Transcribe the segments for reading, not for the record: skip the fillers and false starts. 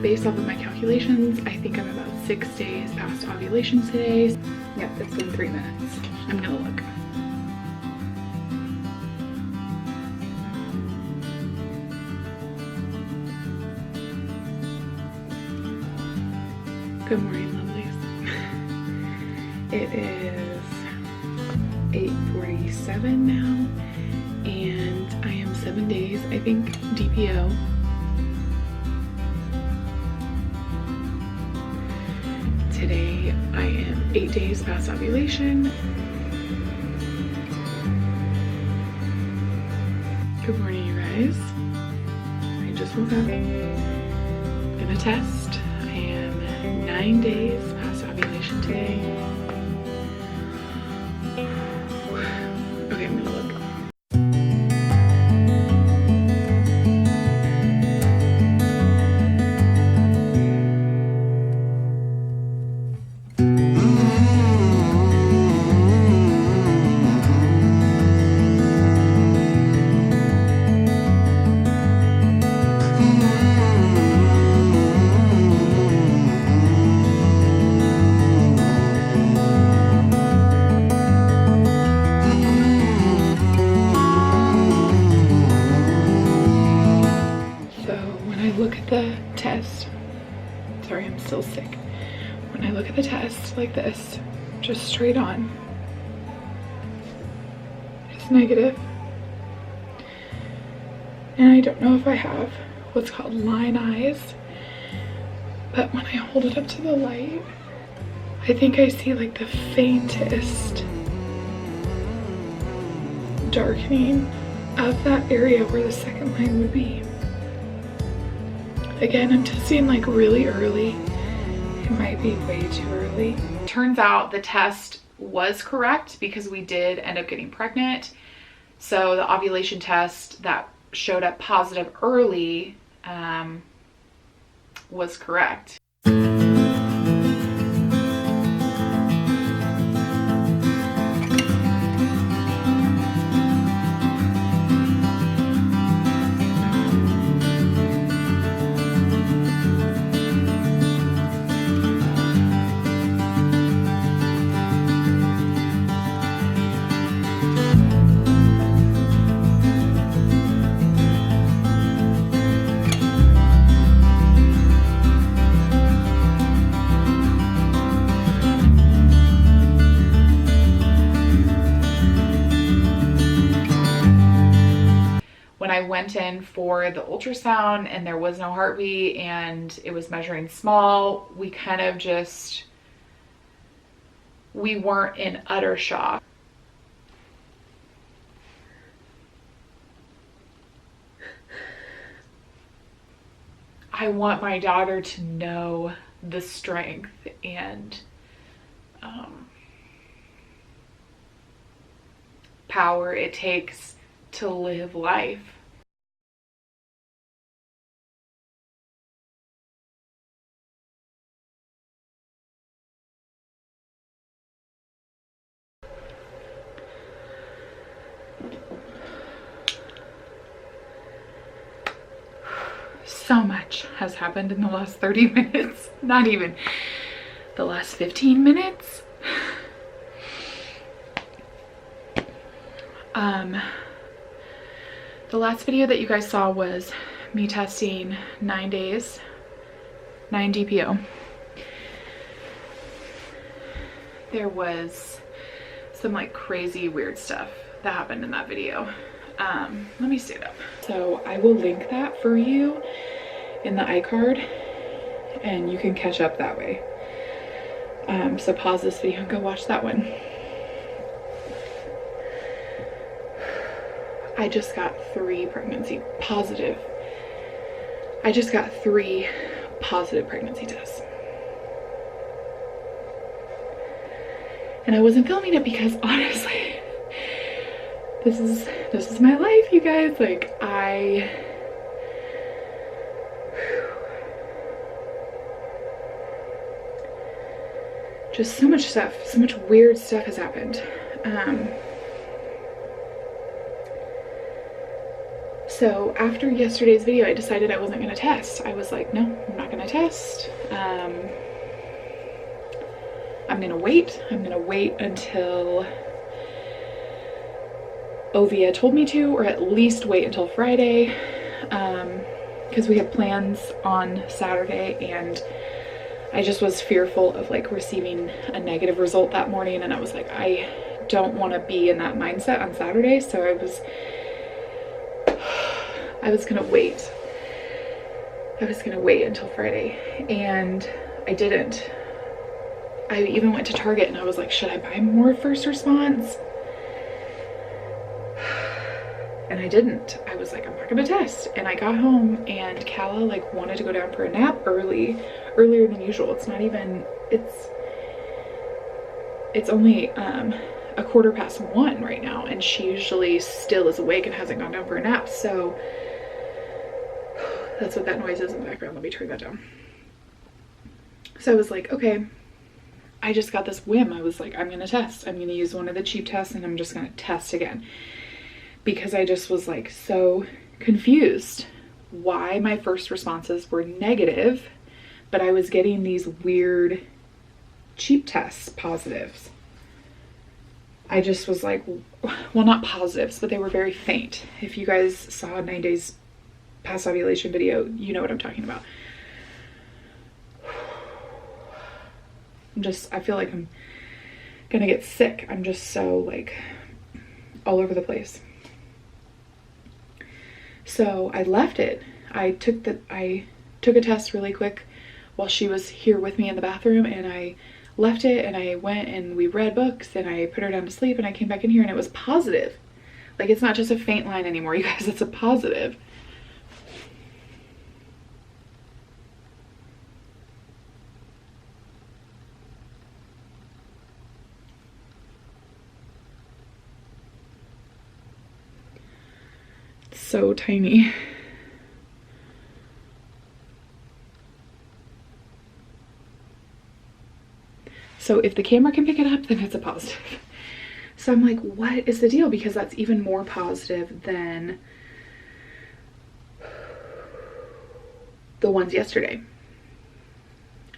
Based off of my calculations, I think I'm about 6 days past ovulation today. Yep, it's been 3 minutes. I'm gonna look. Good morning, lovelies. It is 8:47 now, and I am 7 days, I think, DPO. Today I am 8 days past ovulation. Good morning, you guys. I just woke up. Gonna test. I am 9 days past ovulation today. Okay, I'm gonna look. The test, sorry, I'm still sick. When I look at the test like this, just straight on, it's negative. And I don't know if I have what's called line eyes, but when I hold it up to the light, I think I see like the faintest darkening of that area where the second line would be. Again, I'm testing like really early. It might be way too early. Turns out the test was correct because we did end up getting pregnant. So the ovulation test that showed up positive early was correct. I went in for the ultrasound and there was no heartbeat and it was measuring small, we kind of just, we weren't in utter shock. I want my daughter to know the strength and power it takes to live life. So much has happened in the last 30 minutes, not even the last 15 minutes. The last video that you guys saw was me testing 9 days, 9 DPO. There was some like crazy weird stuff that happened in that video. Let me stand up. So I will link that for you in the iCard and you can catch up that way. So pause this video and go watch that one. I just got 3 positive pregnancy tests. And I wasn't filming it because honestly, this is my life, you guys. Like just so much stuff, so much weird stuff has happened. So after yesterday's video, I decided I wasn't gonna test. I was like, no, I'm not gonna test. I'm gonna wait. I'm gonna wait until Ovia told me to, or at least wait until Friday, because we have plans on Saturday, and I just was fearful of like receiving a negative result that morning, and I was like, I don't want to be in that mindset on Saturday, so I was gonna wait. I was gonna wait until Friday, and I didn't. I even went to Target and I was like, should I buy more first response? And I didn't. I was like, I'm not gonna test. And I got home and Calla like wanted to go down for a nap earlier than usual. It's not even, it's only a 1:15 right now, and she usually still is awake and hasn't gone down for a nap. So that's what that noise is in the background. Let me turn that down. So I was like, okay, I just got this whim. I was like, I'm gonna test. I'm gonna use one of the cheap tests and I'm just gonna test again. Because I just was like so confused why my first responses were negative, but I was getting these weird cheap tests positives. I just was like, well, not positives, but they were very faint. If you guys saw a 9 days past ovulation video, you know what I'm talking about. I feel like I'm gonna get sick. I'm just so like all over the place. So I left it. I took a test really quick while she was here with me in the bathroom, and I left it and I went and we read books and I put her down to sleep, and I came back in here and it was positive. Like, it's not just a faint line anymore, you guys, it's a positive. So tiny. So if the camera can pick it up, then it's a positive. So I'm like, what is the deal? Because that's even more positive than the ones yesterday.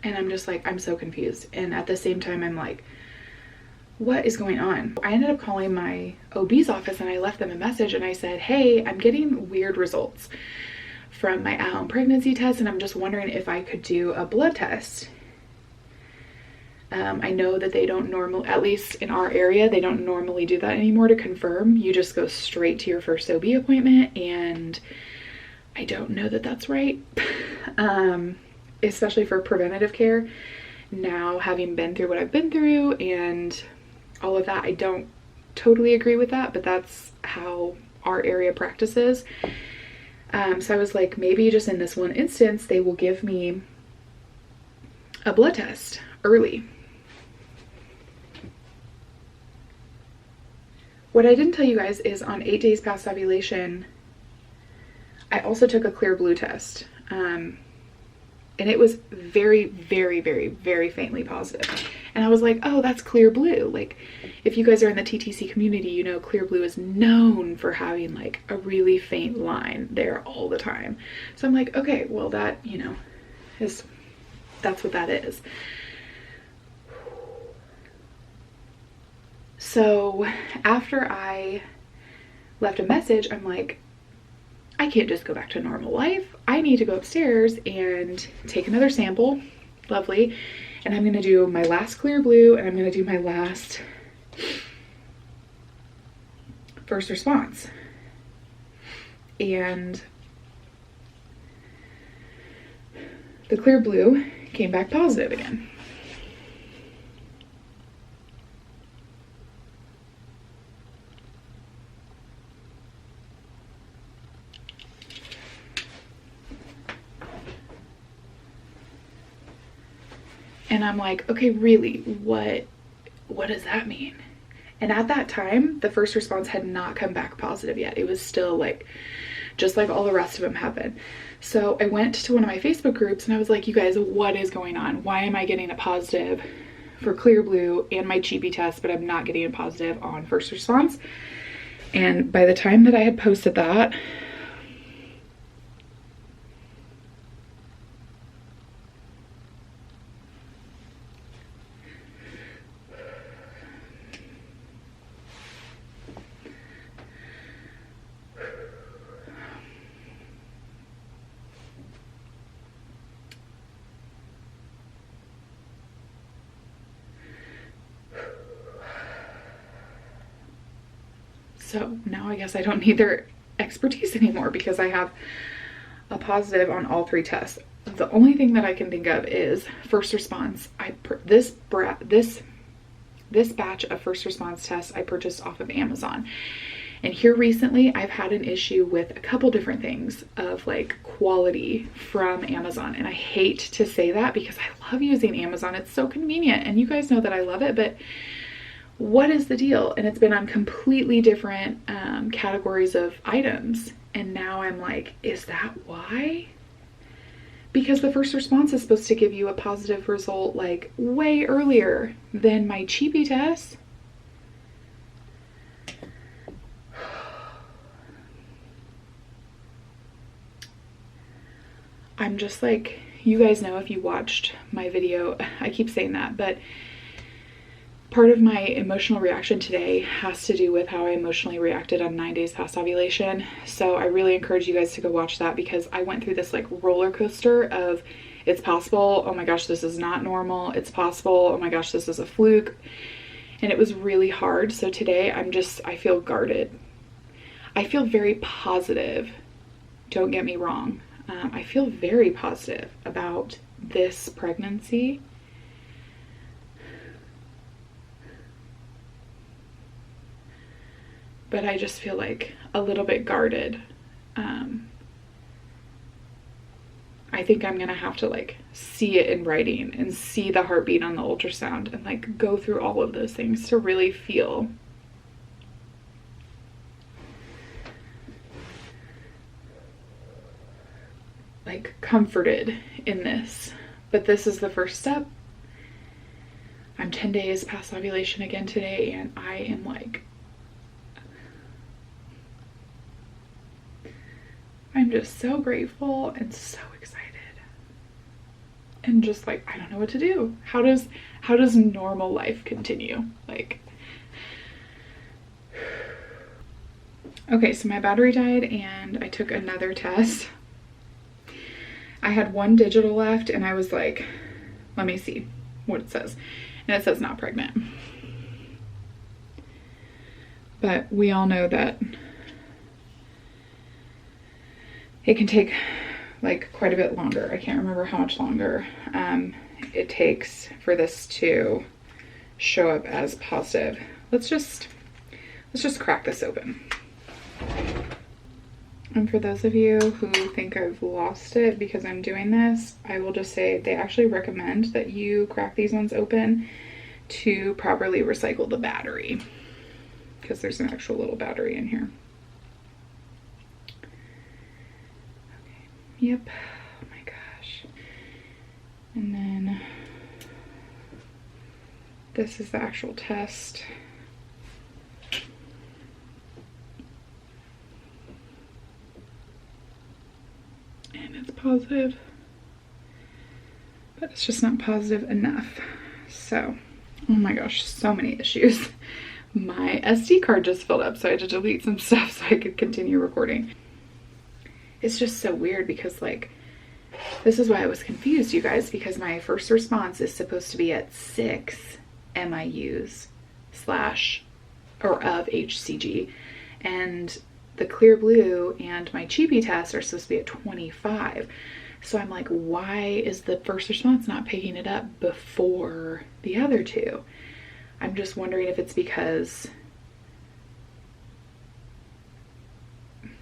And I'm just like, I'm so confused. And at the same time, I'm like, what is going on? I ended up calling my OB's office and I left them a message and I said, hey, I'm getting weird results from my at-home pregnancy test, and I'm just wondering if I could do a blood test. I know that they don't normally, at least in our area, they don't normally do that anymore to confirm. You just go straight to your first OB appointment, and I don't know that that's right. Especially for preventative care. Now, having been through what I've been through and all of that, I don't totally agree with that, but that's how our area practices. So I was like, maybe just in this one instance, they will give me a blood test early. What I didn't tell you guys is on 8 days past ovulation, I also took a clear blue test. And it was very, very, very, very faintly positive. And I was like, oh, that's clear blue. Like, if you guys are in the TTC community, you know clear blue is known for having like a really faint line there all the time. So I'm like, okay, well that, you know, that's what that is. So after I left a message, I'm like, I can't just go back to normal life. I need to go upstairs and take another sample. Lovely. And I'm gonna do my last clear blue, and I'm gonna do my last first response. And the clear blue came back positive again. And I'm like, okay, really, what does that mean? And at that time, the first response had not come back positive yet. It was still like, just like all the rest of them have been. So I went to one of my Facebook groups and I was like, you guys, what is going on? Why am I getting a positive for clear blue and my cheapy test, but I'm not getting a positive on first response? And by the time that I had posted that, So now I guess I don't need their expertise anymore because I have a positive on all 3 tests. The only thing that I can think of is first response. This batch of first response tests I purchased off of Amazon. And here recently I've had an issue with a couple different things of like quality from Amazon. And I hate to say that because I love using Amazon. It's so convenient and you guys know that I love it, but what is the deal? And it's been on completely different categories of items. And now I'm like, is that why? Because the first response is supposed to give you a positive result like way earlier than my cheapy test. I'm just like, you guys know if you watched my video, I keep saying that, but part of my emotional reaction today has to do with how I emotionally reacted on 9 days past ovulation. So I really encourage you guys to go watch that because I went through this like roller coaster of it's possible, oh my gosh, this is not normal, it's possible, oh my gosh, this is a fluke. And it was really hard. So today I feel guarded. I feel very positive. Don't get me wrong. I feel very positive about this pregnancy. But I just feel like a little bit guarded. I think I'm gonna have to like see it in writing and see the heartbeat on the ultrasound and like go through all of those things to really feel like comforted in this. But this is the first step. I'm 10 days past ovulation again today and I am like, I'm just so grateful and so excited. And just like, I don't know what to do. How does normal life continue? Like, okay, so my battery died and I took another test. I had 1 digital left and I was like, let me see what it says. And it says not pregnant. But we all know that it can take like quite a bit longer. I can't remember how much longer it takes for this to show up as positive. Let's just crack this open. And for those of you who think I've lost it because I'm doing this, I will just say they actually recommend that you crack these ones open to properly recycle the battery because there's an actual little battery in here. Yep, oh my gosh. And then this is the actual test. And it's positive, but it's just not positive enough. So, oh my gosh, so many issues. My SD card just filled up, so I had to delete some stuff so I could continue recording. It's just so weird because like, this is why I was confused, you guys, because my first response is supposed to be at 6 MIUs of HCG, and the clear blue and my cheapy test are supposed to be at 25. So I'm like, why is the first response not picking it up before the other 2? I'm just wondering if it's because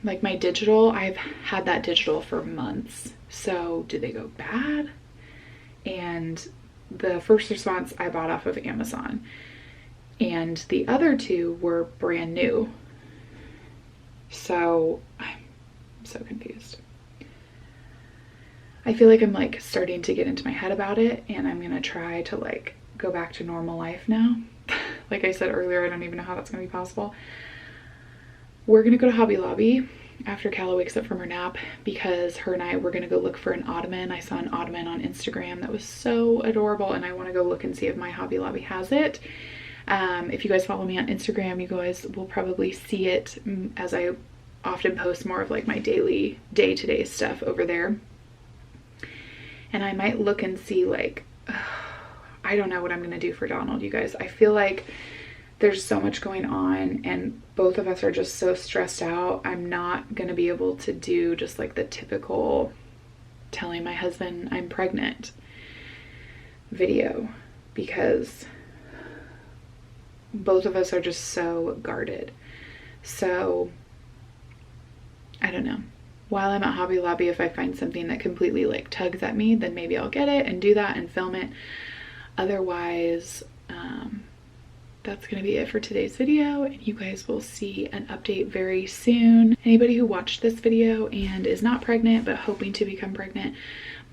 like my digital, I've had that digital for months. So did they go bad? And the first response I bought off of Amazon and the other 2 were brand new. So I'm so confused. I feel like I'm like starting to get into my head about it and I'm gonna try to like go back to normal life now. Like I said earlier, I don't even know how that's gonna be possible. We're gonna go to Hobby Lobby after Calla wakes up from her nap because her and I were gonna go look for an ottoman. I saw an ottoman on Instagram that was so adorable and I wanna go look and see if my Hobby Lobby has it. If you guys follow me on Instagram, you guys will probably see it as I often post more of like my daily day-to-day stuff over there. And I might look and see like, I don't know what I'm gonna do for Donald, you guys. I feel like there's so much going on and both of us are just so stressed out. I'm not gonna be able to do just like the typical telling my husband I'm pregnant video because both of us are just so guarded. So I don't know. While I'm at Hobby Lobby, if I find something that completely like tugs at me, then maybe I'll get it and do that and film it. Otherwise, that's gonna be it for today's video, and you guys will see an update very soon. Anybody who watched this video and is not pregnant but hoping to become pregnant,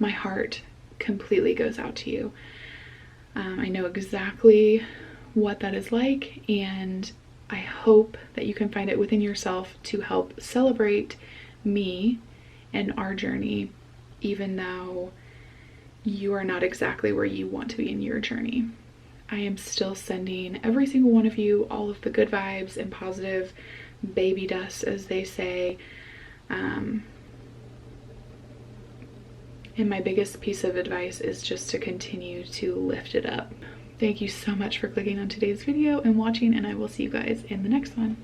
my heart completely goes out to you. I know exactly what that is like, and I hope that you can find it within yourself to help celebrate me and our journey, even though you are not exactly where you want to be in your journey. I am still sending every single one of you all of the good vibes and positive baby dust, as they say. And my biggest piece of advice is just to continue to lift it up. Thank you so much for clicking on today's video and watching, and I will see you guys in the next one.